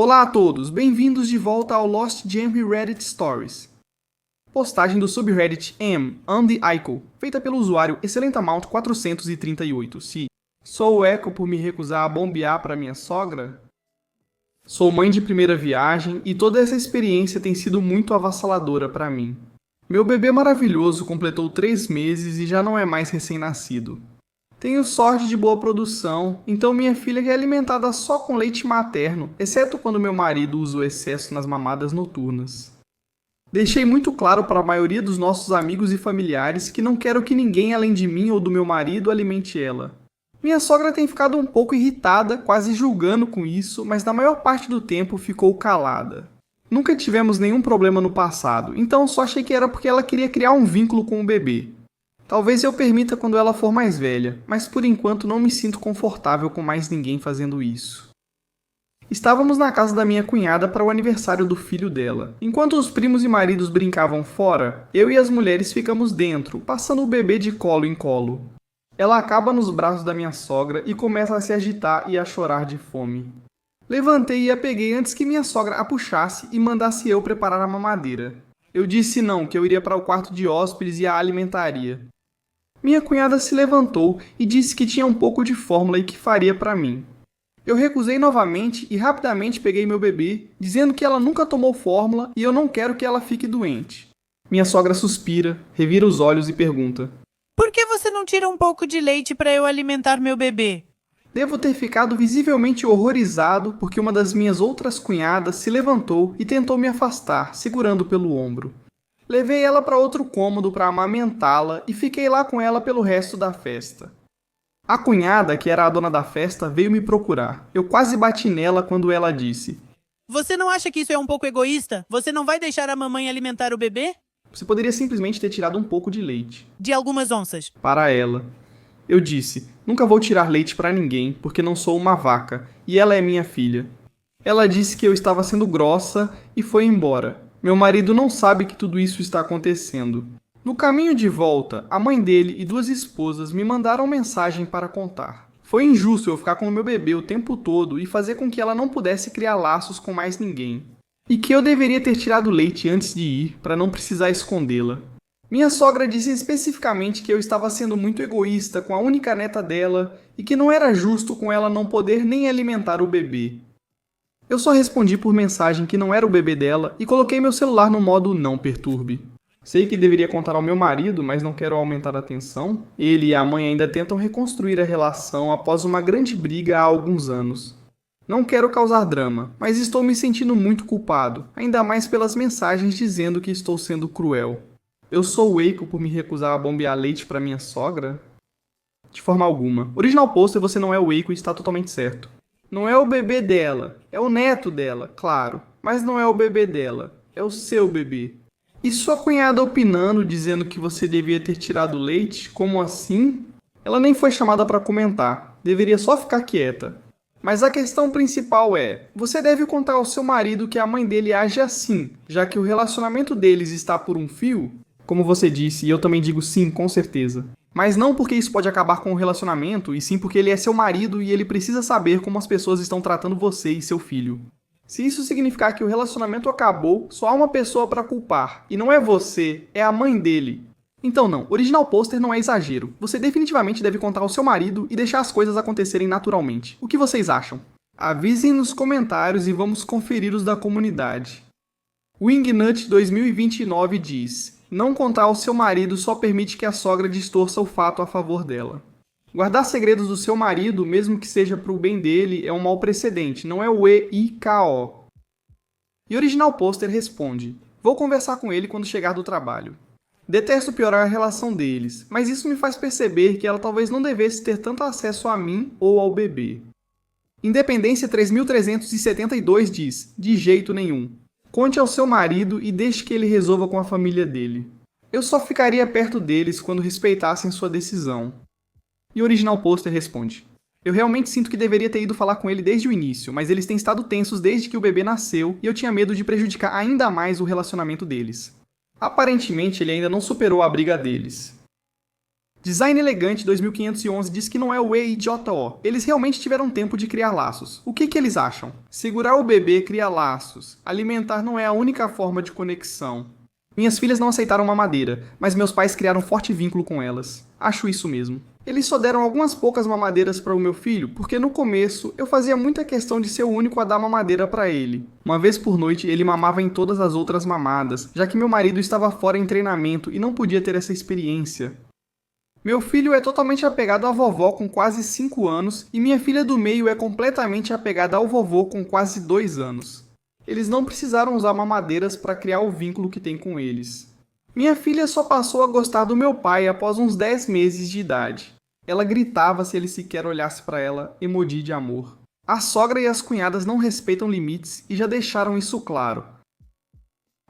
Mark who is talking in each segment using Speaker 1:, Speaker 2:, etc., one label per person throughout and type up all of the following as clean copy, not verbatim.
Speaker 1: Olá a todos, bem-vindos de volta ao Lost Gem Reddit Stories. Postagem do subreddit @AndyIco, feita pelo usuário ExcelentAmount438. Se sou o Eco por me recusar a bombear para minha sogra? Sou mãe de primeira viagem e toda essa experiência tem sido muito avassaladora para mim. Meu bebê maravilhoso completou 3 meses e já não é mais recém-nascido. Tenho sorte de boa produção, então minha filha é alimentada só com leite materno, exceto quando meu marido usa o excesso nas mamadas noturnas. Deixei muito claro para a maioria dos nossos amigos e familiares que não quero que ninguém além de mim ou do meu marido alimente ela. Minha sogra tem ficado um pouco irritada, quase julgando com isso, mas na maior parte do tempo ficou calada. Nunca tivemos nenhum problema no passado, então só achei que era porque ela queria criar um vínculo com o bebê. Talvez eu permita quando ela for mais velha, mas por enquanto não me sinto confortável com mais ninguém fazendo isso. Estávamos na casa da minha cunhada para o aniversário do filho dela. Enquanto os primos e maridos brincavam fora, eu e as mulheres ficamos dentro, passando o bebê de colo em colo. Ela acaba nos braços da minha sogra e começa a se agitar e a chorar de fome. Levantei e a peguei antes que minha sogra a puxasse e mandasse eu preparar a mamadeira. Eu disse não, que eu iria para o quarto de hóspedes e a alimentaria. Minha cunhada se levantou e disse que tinha um pouco de fórmula e que faria para mim. Eu recusei novamente e rapidamente peguei meu bebê, dizendo que ela nunca tomou fórmula e eu não quero que ela fique doente. Minha sogra suspira, revira os olhos e pergunta:
Speaker 2: Por que você não tira um pouco de leite para eu alimentar meu bebê?
Speaker 1: Devo ter ficado visivelmente horrorizado porque uma das minhas outras cunhadas se levantou e tentou me afastar, segurando pelo ombro. Levei ela para outro cômodo para amamentá-la e fiquei lá com ela pelo resto da festa. A cunhada, que era a dona da festa, veio me procurar. Eu quase bati nela quando ela disse:
Speaker 2: Você não acha que isso é um pouco egoísta? Você não vai deixar a mamãe alimentar o bebê?
Speaker 1: Você poderia simplesmente ter tirado um pouco de leite.
Speaker 2: De algumas onças.
Speaker 1: Para ela. Eu disse: nunca vou tirar leite para ninguém, porque não sou uma vaca, e ela é minha filha. Ela disse que eu estava sendo grossa e foi embora. Meu marido não sabe que tudo isso está acontecendo. No caminho de volta, a mãe dele e 2 esposas me mandaram mensagem para contar. Foi injusto eu ficar com o meu bebê o tempo todo e fazer com que ela não pudesse criar laços com mais ninguém. E que eu deveria ter tirado leite antes de ir, para não precisar escondê-la. Minha sogra disse especificamente que eu estava sendo muito egoísta com a única neta dela e que não era justo com ela não poder nem alimentar o bebê. Eu só respondi por mensagem que não era o bebê dela e coloquei meu celular no modo não perturbe. Sei que deveria contar ao meu marido, mas não quero aumentar a tensão. Ele e a mãe ainda tentam reconstruir a relação após uma grande briga há alguns anos. Não quero causar drama, mas estou me sentindo muito culpado, ainda mais pelas mensagens dizendo que estou sendo cruel. Eu sou o Eiko por me recusar a bombear leite para minha sogra? De forma alguma. Original poster, você não é o Eiko e está totalmente certo. Não é o bebê dela, é o neto dela, claro, mas não é o bebê dela, é o seu bebê. E sua cunhada opinando, dizendo que você devia ter tirado leite? Como assim? Ela nem foi chamada para comentar, deveria só ficar quieta. Mas a questão principal é, você deve contar ao seu marido que a mãe dele age assim, já que o relacionamento deles está por um fio? Como você disse, e eu também digo sim, com certeza. Mas não porque isso pode acabar com o relacionamento, e sim porque ele é seu marido e ele precisa saber como as pessoas estão tratando você e seu filho. Se isso significar que o relacionamento acabou, só há uma pessoa para culpar, e não é você, é a mãe dele. Então não, original poster não é exagero. Você definitivamente deve contar ao seu marido e deixar as coisas acontecerem naturalmente. O que vocês acham? Avisem nos comentários e vamos conferir os da comunidade. Wingnut 2029 diz: não contar ao seu marido só permite que a sogra distorça o fato a favor dela. Guardar segredos do seu marido, mesmo que seja para o bem dele, é um mau precedente, não é o EIKO. E original poster responde: vou conversar com ele quando chegar do trabalho. Detesto piorar a relação deles, mas isso me faz perceber que ela talvez não devesse ter tanto acesso a mim ou ao bebê. Independência 3372 diz: de jeito nenhum. Conte ao seu marido e deixe que ele resolva com a família dele. Eu só ficaria perto deles quando respeitassem sua decisão. E o original poster responde: eu realmente sinto que deveria ter ido falar com ele desde o início, mas eles têm estado tensos desde que o bebê nasceu e eu tinha medo de prejudicar ainda mais o relacionamento deles. Aparentemente ele ainda não superou a briga deles. Design Elegante 2511 diz que não é o EIJO. Eles realmente tiveram tempo de criar laços. O que eles acham? Segurar o bebê cria laços. Alimentar não é a única forma de conexão. Minhas filhas não aceitaram mamadeira, mas meus pais criaram um forte vínculo com elas. Acho isso mesmo. Eles só deram algumas poucas mamadeiras para o meu filho, porque no começo eu fazia muita questão de ser o único a dar mamadeira para ele. Uma vez por noite ele mamava em todas as outras mamadas, já que meu marido estava fora em treinamento e não podia ter essa experiência. Meu filho é totalmente apegado à vovó com quase 5 anos e minha filha do meio é completamente apegada ao vovô com quase 2 anos. Eles não precisaram usar mamadeiras para criar o vínculo que tem com eles. Minha filha só passou a gostar do meu pai após uns 10 meses de idade. Ela gritava se ele sequer olhasse para ela, emoji de amor. A sogra e as cunhadas não respeitam limites e já deixaram isso claro.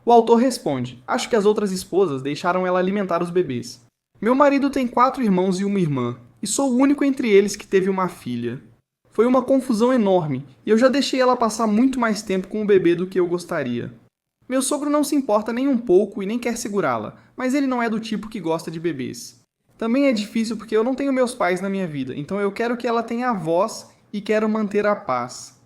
Speaker 1: O autor responde: acho que as outras esposas deixaram ela alimentar os bebês. Meu marido tem 4 irmãos e uma irmã, e sou o único entre eles que teve uma filha. Foi uma confusão enorme, e eu já deixei ela passar muito mais tempo com o bebê do que eu gostaria. Meu sogro não se importa nem um pouco e nem quer segurá-la, mas ele não é do tipo que gosta de bebês. Também é difícil porque eu não tenho meus pais na minha vida, então eu quero que ela tenha avós e quero manter a paz.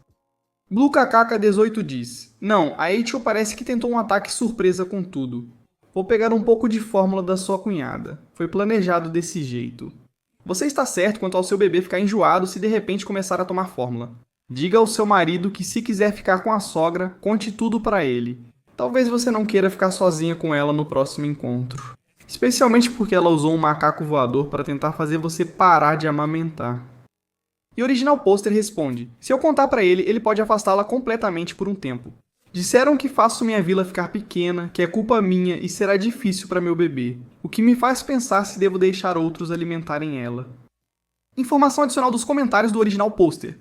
Speaker 1: BlueKKK18 diz: não, a Rachel parece que tentou um ataque surpresa com tudo. Vou pegar um pouco de fórmula da sua cunhada. Foi planejado desse jeito. Você está certo quanto ao seu bebê ficar enjoado se de repente começar a tomar fórmula. Diga ao seu marido que se quiser ficar com a sogra, conte tudo pra ele. Talvez você não queira ficar sozinha com ela no próximo encontro. Especialmente porque ela usou um macaco voador para tentar fazer você parar de amamentar. E Original Poster responde: se eu contar pra ele, ele pode afastá-la completamente por um tempo. Disseram que faço minha vila ficar pequena, que é culpa minha e será difícil para meu bebê, o que me faz pensar se devo deixar outros alimentarem ela. Informação adicional dos comentários do Original Poster.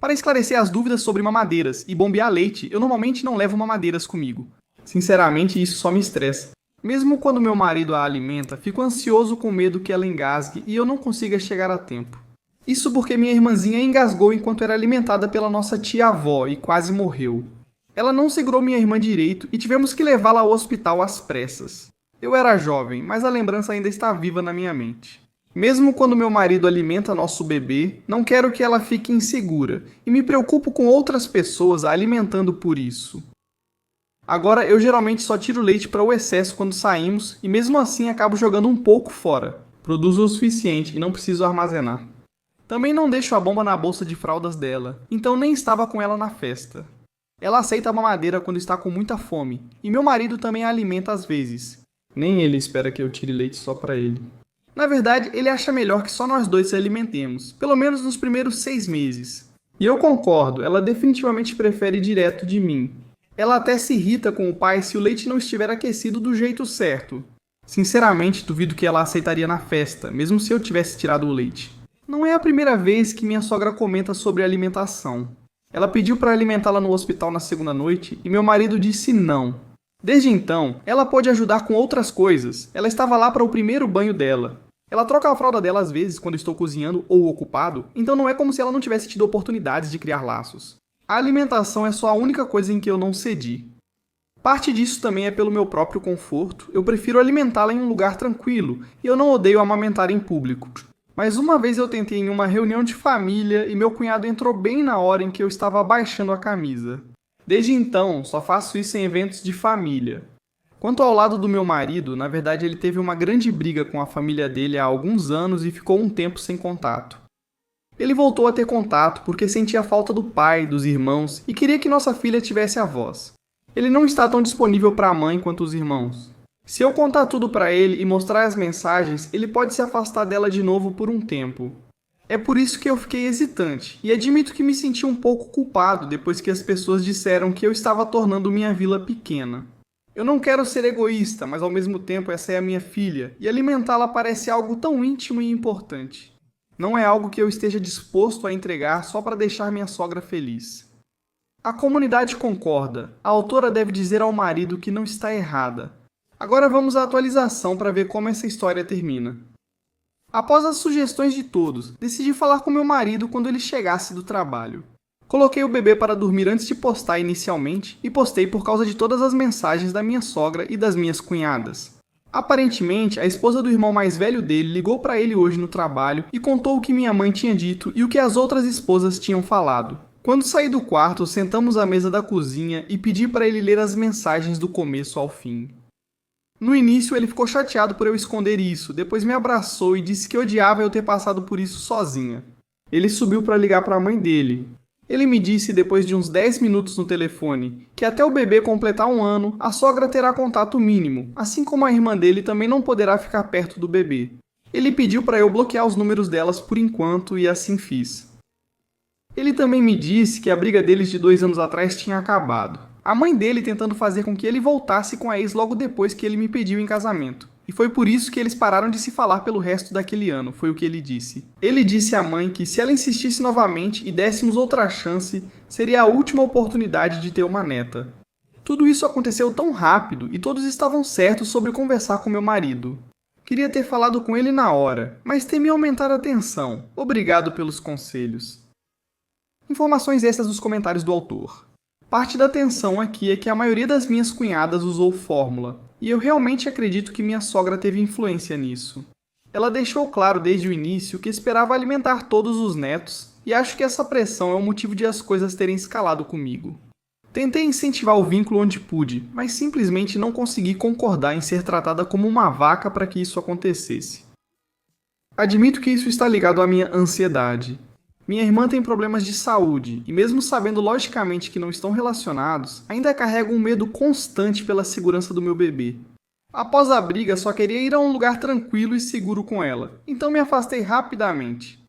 Speaker 1: Para esclarecer as dúvidas sobre mamadeiras e bombear leite, eu normalmente não levo mamadeiras comigo. Sinceramente, isso só me estressa. Mesmo quando meu marido a alimenta, fico ansioso com medo que ela engasgue e eu não consiga chegar a tempo. Isso porque minha irmãzinha engasgou enquanto era alimentada pela nossa tia-avó e quase morreu. Ela não segurou minha irmã direito e tivemos que levá-la ao hospital às pressas. Eu era jovem, mas a lembrança ainda está viva na minha mente. Mesmo quando meu marido alimenta nosso bebê, não quero que ela fique insegura e me preocupo com outras pessoas a alimentando por isso. Agora eu geralmente só tiro leite para o excesso quando saímos e mesmo assim acabo jogando um pouco fora. Produzo o suficiente e não preciso armazenar. Também não deixo a bomba na bolsa de fraldas dela, então nem estava com ela na festa. Ela aceita a mamadeira quando está com muita fome, e meu marido também a alimenta às vezes. Nem ele espera que eu tire leite só para ele. Na verdade, ele acha melhor que só nós dois se alimentemos, pelo menos nos primeiros 6 meses. E eu concordo, ela definitivamente prefere direto de mim. Ela até se irrita com o pai se o leite não estiver aquecido do jeito certo. Sinceramente, duvido que ela aceitaria na festa, mesmo se eu tivesse tirado o leite. Não é a primeira vez que minha sogra comenta sobre alimentação. Ela pediu para alimentá-la no hospital na segunda noite e meu marido disse não. Desde então, ela pôde ajudar com outras coisas. Ela estava lá para o primeiro banho dela. Ela troca a fralda dela às vezes quando estou cozinhando ou ocupado, então não é como se ela não tivesse tido oportunidades de criar laços. A alimentação é só a única coisa em que eu não cedi. Parte disso também é pelo meu próprio conforto. Eu prefiro alimentá-la em um lugar tranquilo e eu não odeio amamentar em público. Mas uma vez eu tentei em uma reunião de família e meu cunhado entrou bem na hora em que eu estava abaixando a camisa. Desde então, só faço isso em eventos de família. Quanto ao lado do meu marido, na verdade ele teve uma grande briga com a família dele há alguns anos e ficou um tempo sem contato. Ele voltou a ter contato porque sentia falta do pai, dos irmãos e queria que nossa filha tivesse avós. Ele não está tão disponível para a mãe quanto os irmãos. Se eu contar tudo para ele e mostrar as mensagens, ele pode se afastar dela de novo por um tempo. É por isso que eu fiquei hesitante, e admito que me senti um pouco culpado depois que as pessoas disseram que eu estava tornando minha vila pequena. Eu não quero ser egoísta, mas ao mesmo tempo essa é a minha filha, e alimentá-la parece algo tão íntimo e importante. Não é algo que eu esteja disposto a entregar só para deixar minha sogra feliz. A comunidade concorda. A autora deve dizer ao marido que não está errada. Agora vamos à atualização para ver como essa história termina. Após as sugestões de todos, decidi falar com meu marido quando ele chegasse do trabalho. Coloquei o bebê para dormir antes de postar inicialmente e postei por causa de todas as mensagens da minha sogra e das minhas cunhadas. Aparentemente, a esposa do irmão mais velho dele ligou para ele hoje no trabalho e contou o que minha mãe tinha dito e o que as outras esposas tinham falado. Quando saí do quarto, sentamos à mesa da cozinha e pedi para ele ler as mensagens do começo ao fim. No início, ele ficou chateado por eu esconder isso, depois me abraçou e disse que odiava eu ter passado por isso sozinha. Ele subiu para ligar para a mãe dele. Ele me disse, depois de uns 10 minutos no telefone, que até o bebê completar 1 ano, a sogra terá contato mínimo, assim como a irmã dele também não poderá ficar perto do bebê. Ele pediu para eu bloquear os números delas por enquanto e assim fiz. Ele também me disse que a briga deles de 2 anos atrás tinha acabado. A mãe dele tentando fazer com que ele voltasse com a ex logo depois que ele me pediu em casamento. E foi por isso que eles pararam de se falar pelo resto daquele ano, foi o que ele disse. Ele disse à mãe que se ela insistisse novamente e dessemos outra chance, seria a última oportunidade de ter uma neta. Tudo isso aconteceu tão rápido e todos estavam certos sobre conversar com meu marido. Queria ter falado com ele na hora, mas temi aumentar a tensão. Obrigado pelos conselhos. Informações extras dos comentários do autor. Parte da tensão aqui é que a maioria das minhas cunhadas usou fórmula, e eu realmente acredito que minha sogra teve influência nisso. Ela deixou claro desde o início que esperava alimentar todos os netos, e acho que essa pressão é o motivo de as coisas terem escalado comigo. Tentei incentivar o vínculo onde pude, mas simplesmente não consegui concordar em ser tratada como uma vaca para que isso acontecesse. Admito que isso está ligado à minha ansiedade. Minha irmã tem problemas de saúde, e mesmo sabendo logicamente que não estão relacionados, ainda carrego um medo constante pela segurança do meu bebê. Após a briga, só queria ir a um lugar tranquilo e seguro com ela, então me afastei rapidamente.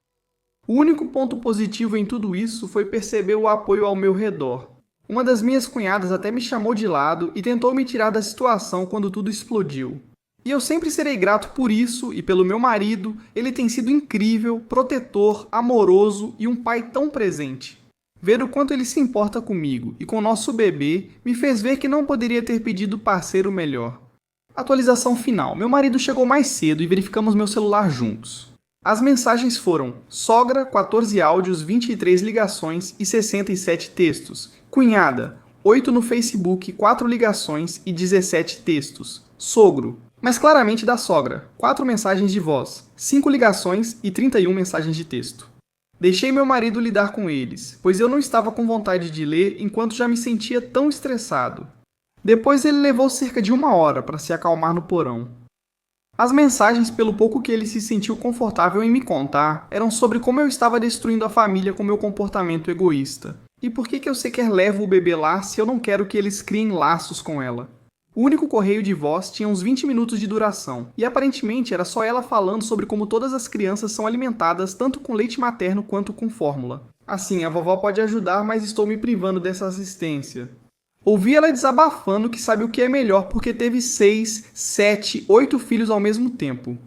Speaker 1: O único ponto positivo em tudo isso foi perceber o apoio ao meu redor. Uma das minhas cunhadas até me chamou de lado e tentou me tirar da situação quando tudo explodiu. E eu sempre serei grato por isso e pelo meu marido, ele tem sido incrível, protetor, amoroso e um pai tão presente. Ver o quanto ele se importa comigo e com nosso bebê me fez ver que não poderia ter pedido parceiro melhor. Atualização final. Meu marido chegou mais cedo e verificamos meu celular juntos. As mensagens foram: sogra, 14 áudios, 23 ligações e 67 textos. Cunhada, 8 no Facebook, 4 ligações e 17 textos. Sogro, mas claramente da sogra, 4 mensagens de voz, 5 ligações e 31 mensagens de texto. Deixei meu marido lidar com eles, pois eu não estava com vontade de ler enquanto já me sentia tão estressado. Depois ele levou cerca de 1 hora para se acalmar no porão. As mensagens, pelo pouco que ele se sentiu confortável em me contar, eram sobre como eu estava destruindo a família com meu comportamento egoísta. E por que eu sequer levo o bebê lá se eu não quero que eles criem laços com ela? O único correio de voz tinha uns 20 minutos de duração, e aparentemente era só ela falando sobre como todas as crianças são alimentadas tanto com leite materno quanto com fórmula. Assim, a vovó pode ajudar, mas estou me privando dessa assistência. Ouvi ela desabafando que sabe o que é melhor porque teve 6, 7, 8 filhos ao mesmo tempo.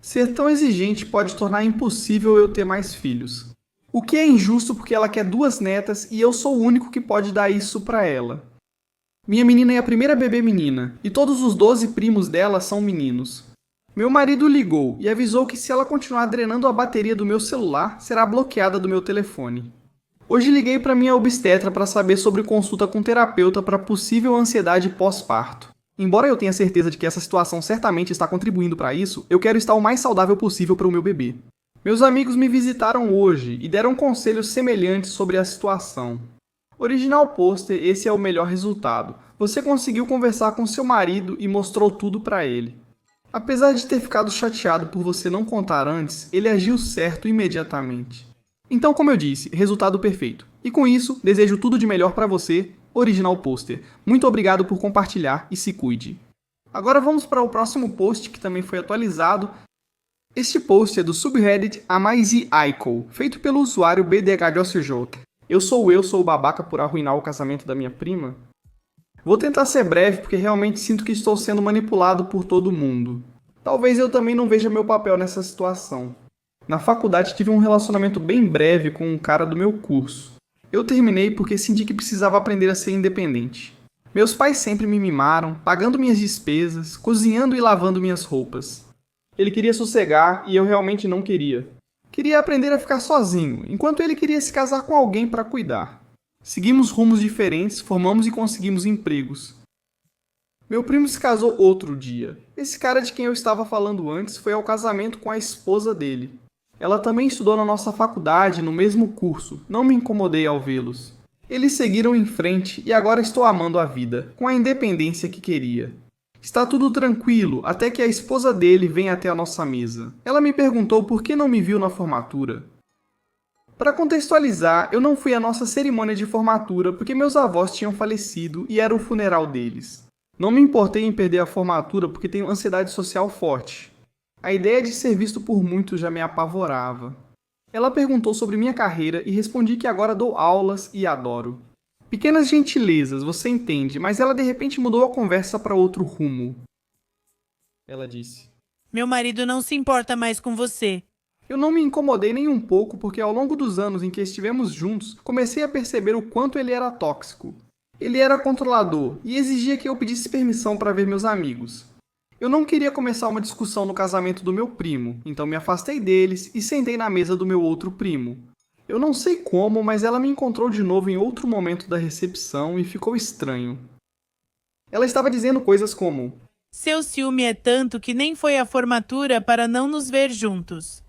Speaker 1: Ser tão exigente pode tornar impossível eu ter mais filhos. O que é injusto porque ela quer 2 netas e eu sou o único que pode dar isso pra ela. Minha menina é a primeira bebê menina, e todos os 12 primos dela são meninos. Meu marido ligou e avisou que se ela continuar drenando a bateria do meu celular, será bloqueada do meu telefone. Hoje liguei para minha obstetra para saber sobre consulta com terapeuta para possível ansiedade pós-parto. Embora eu tenha certeza de que essa situação certamente está contribuindo para isso, eu quero estar o mais saudável possível para o meu bebê. Meus amigos me visitaram hoje e deram conselhos semelhantes sobre a situação. Original pôster, esse é o melhor resultado. Você conseguiu conversar com seu marido e mostrou tudo para ele. Apesar de ter ficado chateado por você não contar antes, ele agiu certo imediatamente. Então, como eu disse, resultado perfeito. E com isso, desejo tudo de melhor para você, Original Pôster. Muito obrigado por compartilhar e se cuide. Agora vamos para o próximo post que também foi atualizado. Este post é do subreddit AmaiziAico, feito pelo usuário BDHJossJ. Eu sou o babaca por arruinar o casamento da minha prima? Vou tentar ser breve porque realmente sinto que estou sendo manipulado por todo mundo. Talvez eu também não veja meu papel nessa situação. Na faculdade tive um relacionamento bem breve com um cara do meu curso. Eu terminei porque senti que precisava aprender a ser independente. Meus pais sempre me mimaram, pagando minhas despesas, cozinhando e lavando minhas roupas. Ele queria sossegar e eu realmente não queria. Queria aprender a ficar sozinho, enquanto ele queria se casar com alguém para cuidar. Seguimos rumos diferentes, formamos e conseguimos empregos. Meu primo se casou outro dia. Esse cara de quem eu estava falando antes foi ao casamento com a esposa dele. Ela também estudou na nossa faculdade, no mesmo curso. Não me incomodei ao vê-los. Eles seguiram em frente e agora estou amando a vida, com a independência que queria. Está tudo tranquilo, até que a esposa dele vem até a nossa mesa. Ela me perguntou por que não me viu na formatura. Para contextualizar, eu não fui à nossa cerimônia de formatura porque meus avós tinham falecido e era o funeral deles. Não me importei em perder a formatura porque tenho ansiedade social forte. A ideia de ser visto por muitos já me apavorava. Ela perguntou sobre minha carreira e respondi que agora dou aulas e adoro. Pequenas gentilezas, você entende, mas ela de repente mudou a conversa para outro rumo. Ela disse:
Speaker 2: Meu marido não se importa mais com você.
Speaker 1: Eu não me incomodei nem um pouco porque ao longo dos anos em que estivemos juntos, comecei a perceber o quanto ele era tóxico. Ele era controlador e exigia que eu pedisse permissão para ver meus amigos. Eu não queria começar uma discussão no casamento do meu primo, então me afastei deles e sentei na mesa do meu outro primo. Eu não sei como, mas ela me encontrou de novo em outro momento da recepção e ficou estranho. Ela estava dizendo coisas como:
Speaker 2: Seu ciúme é tanto que nem foi à formatura para não nos ver juntos.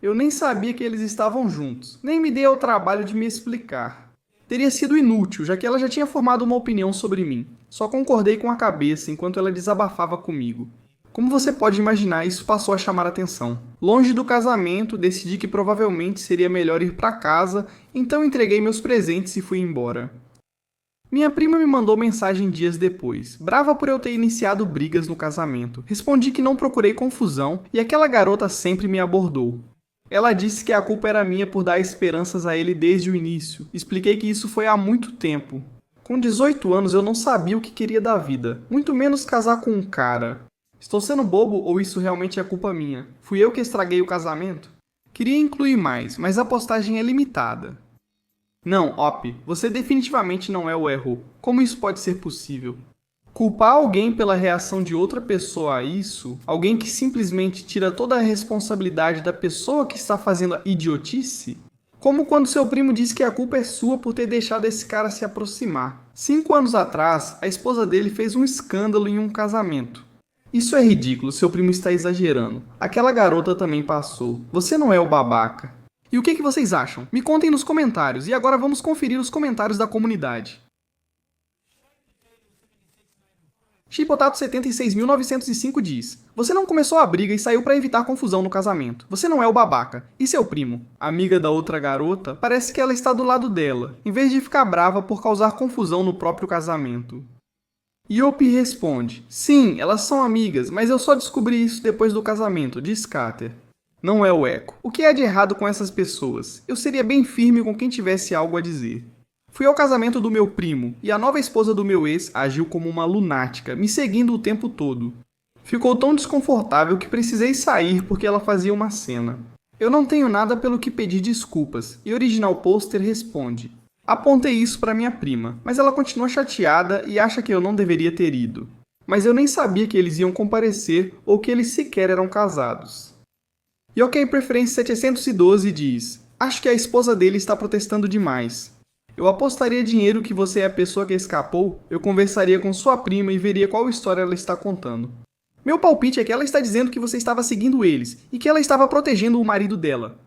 Speaker 1: Eu nem sabia que eles estavam juntos, nem me dei ao trabalho de me explicar. Teria sido inútil, já que ela já tinha formado uma opinião sobre mim. Só concordei com a cabeça enquanto ela desabafava comigo. Como você pode imaginar, isso passou a chamar a atenção. Longe do casamento, decidi que provavelmente seria melhor ir para casa, então entreguei meus presentes e fui embora. Minha prima me mandou mensagem dias depois, brava por eu ter iniciado brigas no casamento. Respondi que não procurei confusão e aquela garota sempre me abordou. Ela disse que a culpa era minha por dar esperanças a ele desde o início. Expliquei que isso foi há muito tempo. Com 18 anos eu não sabia o que queria da vida, muito menos casar com um cara. Estou sendo bobo ou isso realmente é culpa minha? Fui eu que estraguei o casamento? Queria incluir mais, mas a postagem é limitada. Não, Op, você definitivamente não é o erro. Como isso pode ser possível? Culpar alguém pela reação de outra pessoa a isso, alguém que simplesmente tira toda a responsabilidade da pessoa que está fazendo a idiotice? Como quando seu primo disse que a culpa é sua por ter deixado esse cara se aproximar. 5 anos atrás, a esposa dele fez um escândalo em um casamento. Isso é ridículo, seu primo está exagerando. Aquela garota também passou. Você não é o babaca. E o que vocês acham? Me contem nos comentários, e agora vamos conferir os comentários da comunidade. Chipotato76905 diz: Você não começou a briga e saiu para evitar confusão no casamento. Você não é o babaca. E seu primo? Amiga da outra garota, parece que ela está do lado dela, em vez de ficar brava por causar confusão no próprio casamento. Yopi responde: Sim, elas são amigas, mas eu só descobri isso depois do casamento, diz Carter. Não é o Eco. O que há de errado com essas pessoas? Eu seria bem firme com quem tivesse algo a dizer. Fui ao casamento do meu primo, e a nova esposa do meu ex agiu como uma lunática, me seguindo o tempo todo. Ficou tão desconfortável que precisei sair porque ela fazia uma cena. Eu não tenho nada pelo que pedir desculpas, e Original Poster responde: Apontei isso para minha prima, mas ela continua chateada e acha que eu não deveria ter ido. Mas eu nem sabia que eles iam comparecer ou que eles sequer eram casados. Yokai Preferência 712 diz: Acho que a esposa dele está protestando demais. Eu apostaria dinheiro que você é a pessoa que escapou, eu conversaria com sua prima e veria qual história ela está contando. Meu palpite é que ela está dizendo que você estava seguindo eles e que ela estava protegendo o marido dela.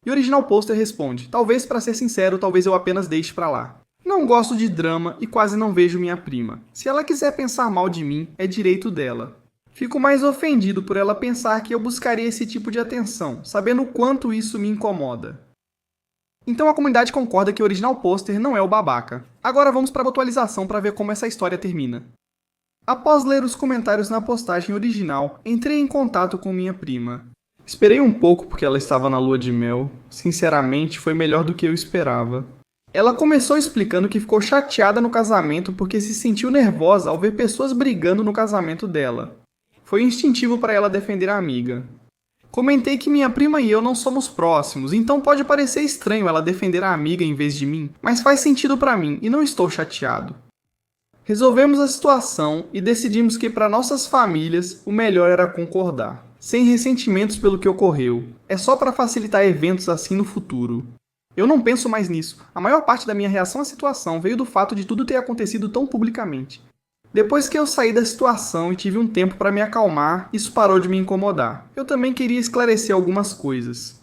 Speaker 1: E Original Poster responde: Talvez, para ser sincero, talvez eu apenas deixe pra lá. Não gosto de drama e quase não vejo minha prima. Se ela quiser pensar mal de mim, é direito dela. Fico mais ofendido por ela pensar que eu buscaria esse tipo de atenção, sabendo o quanto isso me incomoda. Então a comunidade concorda que o Original Poster não é o babaca. Agora vamos para a atualização para ver como essa história termina. Após ler os comentários na postagem original, entrei em contato com minha prima. Esperei um pouco porque ela estava na lua de mel. Sinceramente, foi melhor do que eu esperava. Ela começou explicando que ficou chateada no casamento porque se sentiu nervosa ao ver pessoas brigando no casamento dela. Foi instintivo para ela defender a amiga. Comentei que minha prima e eu não somos próximos, então pode parecer estranho ela defender a amiga em vez de mim, mas faz sentido pra mim e não estou chateado. Resolvemos a situação e decidimos que para nossas famílias o melhor era concordar, sem ressentimentos pelo que ocorreu. É só para facilitar eventos assim no futuro. Eu não penso mais nisso. A maior parte da minha reação à situação veio do fato de tudo ter acontecido tão publicamente. Depois que eu saí da situação e tive um tempo para me acalmar, isso parou de me incomodar. Eu também queria esclarecer algumas coisas.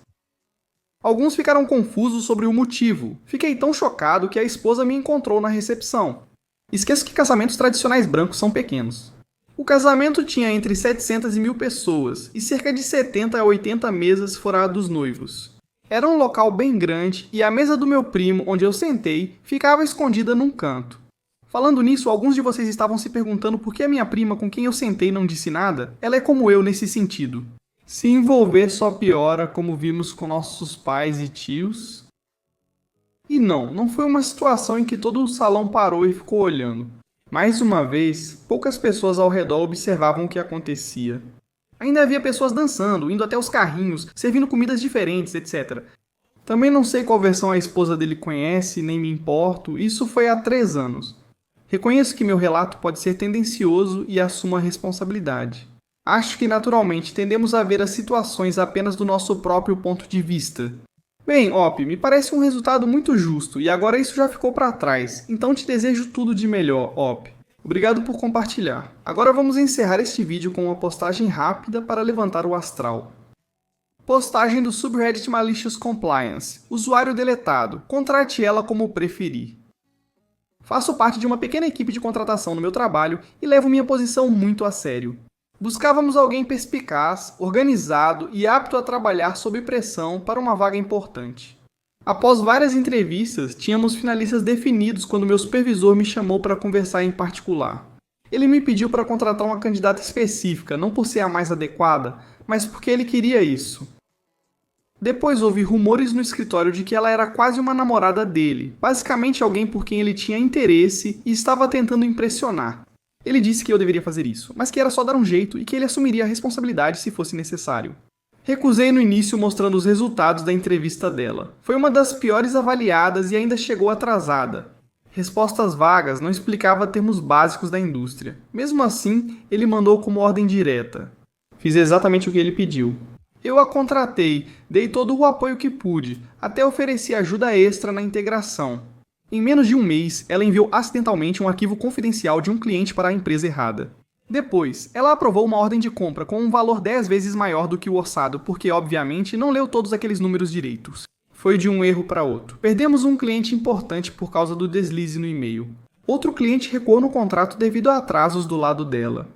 Speaker 1: Alguns ficaram confusos sobre o motivo. Fiquei tão chocado que a esposa me encontrou na recepção. Esqueço que casamentos tradicionais brancos são pequenos. O casamento tinha entre 700 e 1000 pessoas, e cerca de 70 a 80 mesas fora a dos noivos. Era um local bem grande e a mesa do meu primo, onde eu sentei, ficava escondida num canto. Falando nisso, alguns de vocês estavam se perguntando por que a minha prima com quem eu sentei não disse nada. Ela é como eu nesse sentido. Se envolver só piora, como vimos com nossos pais e tios. E não foi uma situação em que todo o salão parou e ficou olhando. Mais uma vez, poucas pessoas ao redor observavam o que acontecia. Ainda havia pessoas dançando, indo até os carrinhos, servindo comidas diferentes, etc. Também não sei qual versão a esposa dele conhece, nem me importo, isso foi há 3 anos. Reconheço que meu relato pode ser tendencioso e assumo a responsabilidade. Acho que naturalmente tendemos a ver as situações apenas do nosso próprio ponto de vista. Bem, Op, me parece um resultado muito justo e agora isso já ficou para trás, então te desejo tudo de melhor, Op. Obrigado por compartilhar. Agora vamos encerrar este vídeo com uma postagem rápida para levantar o astral. Postagem do subreddit Malicious Compliance. Usuário deletado. Contrate ela como preferir. Faço parte de uma pequena equipe de contratação no meu trabalho e levo minha posição muito a sério. Buscávamos alguém perspicaz, organizado e apto a trabalhar sob pressão para uma vaga importante. Após várias entrevistas, tínhamos finalistas definidos quando meu supervisor me chamou para conversar em particular. Ele me pediu para contratar uma candidata específica, não por ser a mais adequada, mas porque ele queria isso. Depois houve rumores no escritório de que ela era quase uma namorada dele, basicamente alguém por quem ele tinha interesse e estava tentando impressionar. Ele disse que eu deveria fazer isso, mas que era só dar um jeito e que ele assumiria a responsabilidade se fosse necessário. Recusei no início mostrando os resultados da entrevista dela. Foi uma das piores avaliadas e ainda chegou atrasada. Respostas vagas, não explicava termos básicos da indústria. Mesmo assim, ele mandou como ordem direta. Fiz exatamente o que ele pediu. Eu a contratei, dei todo o apoio que pude, até ofereci ajuda extra na integração. Em menos de um mês, ela enviou acidentalmente um arquivo confidencial de um cliente para a empresa errada. Depois, ela aprovou uma ordem de compra com um valor 10 vezes maior do que o orçado, porque, obviamente, não leu todos aqueles números direitos. Foi de um erro para outro. Perdemos um cliente importante por causa do deslize no e-mail. Outro cliente recuou no contrato devido a atrasos do lado dela.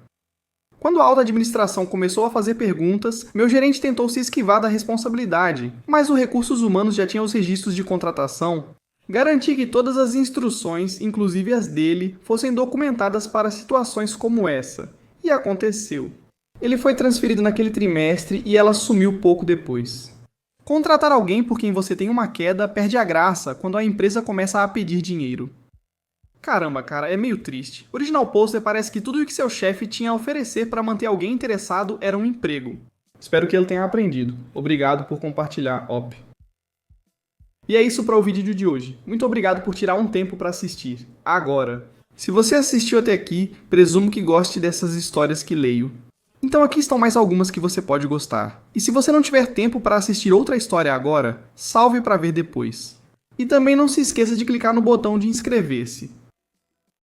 Speaker 1: Quando a alta administração começou a fazer perguntas, meu gerente tentou se esquivar da responsabilidade, mas o Recursos Humanos já tinha os registros de contratação. Garanti que todas as instruções, inclusive as dele, fossem documentadas para situações como essa. E aconteceu. Ele foi transferido naquele trimestre e ela sumiu pouco depois. Contratar alguém por quem você tem uma queda perde a graça quando a empresa começa a pedir dinheiro. Caramba, cara, é meio triste. Original Poster parece que tudo o que seu chefe tinha a oferecer para manter alguém interessado era um emprego. Espero que ele tenha aprendido. Obrigado por compartilhar, Op. E é isso para o vídeo de hoje. Muito obrigado por tirar um tempo para assistir. Agora, se você assistiu até aqui, presumo que goste dessas histórias que leio. Então aqui estão mais algumas que você pode gostar. E se você não tiver tempo para assistir outra história agora, salve para ver depois. E também não se esqueça de clicar no botão de inscrever-se.